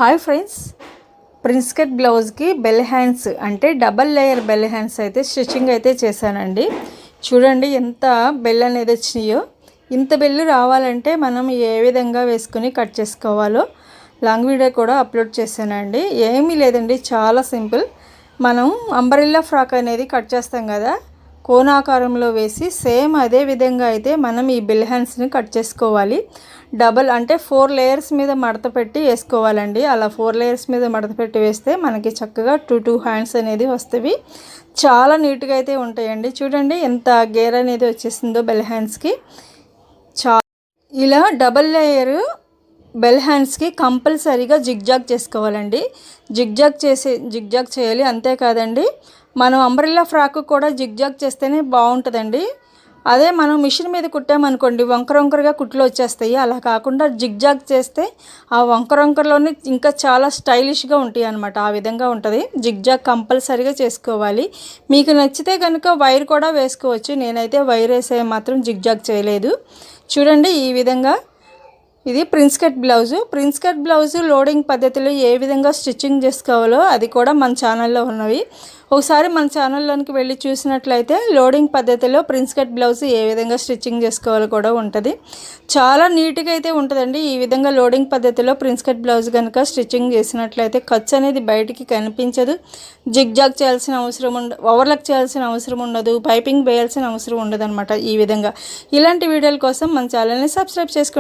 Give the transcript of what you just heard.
Hi friends, prince cut బ్లౌజ్కి bell hands అంటే double layer bell hands అయితే stitching అయితే చేశానండి. చూడండి ఎంత బెల్ అనేది వచ్చినాయో. ఇంత బెల్ రావాలంటే మనం ఏ విధంగా వేసుకుని కట్ చేసుకోవాలో లాంగ్ వీడియో కూడా అప్లోడ్ చేశానండి. ఏమీ లేదండి, చాలా సింపుల్. మనం అంబ్రెల్లా ఫ్రాక్ అనేది కట్ చేస్తాం కదా, కోణాకారంలో వేసి సేమ్ అదే విధంగా అయితే మనం ఈ బెల్ హ్యాండ్స్ని కట్ చేసుకోవాలి. డబల్ అంటే 4 లేయర్స్ మీద మడత పెట్టి వేసుకోవాలండి. అలా 4 లేయర్స్ మీద మడత పెట్టి వేస్తే మనకి చక్కగా 2 హ్యాండ్స్ అనేది వస్తాయి. చాలా నీట్గా అయితే ఉంటాయండి. చూడండి ఎంత గేర్ అనేది వచ్చేసిందో బెల్ హ్యాండ్స్కి. ఇలా డబల్ లేయర్ బెల్ హ్యాండ్స్కి కంపల్సరీగా జిగ్జాగ్ చేసుకోవాలండి. జిగ్జాగ్ చేయాలి. అంతేకాదండి, మనం అంబ్రెల్లా ఫ్రాక్ కూడా జిగ్జాగ్ చేస్తేనే బాగుంటుందండి. అదే మనం మిషన్ మీద కుట్టామనుకోండి, వంకరగా కుట్లు వచ్చేస్తాయి. అలా కాకుండా జిగ్జాగ్ చేస్తే ఆ వంకరలోనే ఇంకా చాలా స్టైలిష్గా ఉంటాయి అన్నమాట. ఆ విధంగా ఉంటుంది. జిగ్జాగ్ కంపల్సరీగా చేసుకోవాలి. మీకు నచ్చితే కనుక వైర్ కూడా వేసుకోవచ్చు. నేనైతే వైర్ వేసే మాత్రం జిగ్జాగ్ చేయలేదు. చూడండి ఈ విధంగా. ఇది ప్రిన్స్ కట్ బ్లౌజు లోడింగ్ పద్ధతిలో ఏ విధంగా స్టిచ్చింగ్ చేసుకోవాలో అది కూడా మన ఛానల్లో ఉన్నవి. ఒకసారి మన ఛానల్లోనికి వెళ్ళి చూసినట్లయితే లోడింగ్ పద్ధతిలో ప్రిన్స్ కట్ బ్లౌజ్ ఏ విధంగా స్టిచ్చింగ్ చేసుకోవాలో కూడా ఉంటుంది. చాలా నీట్గా అయితే ఉంటుందండి. ఈ విధంగా లోడింగ్ పద్ధతిలో ప్రిన్స్ కట్ బ్లౌజ్ కనుక స్టిచ్చింగ్ చేసినట్లయితే ఖర్చు అనేది బయటికి కనిపించదు. జిగ్జాగ్ చేయాల్సిన అవసరం ఓవర్లాక్ చేయాల్సిన అవసరం ఉండదు. పైపింగ్ వేయాల్సిన అవసరం ఉండదు అనమాట. ఈ విధంగా ఇలాంటి వీడియోల కోసం మన ఛానల్ని సబ్స్క్రైబ్ చేసుకోండి.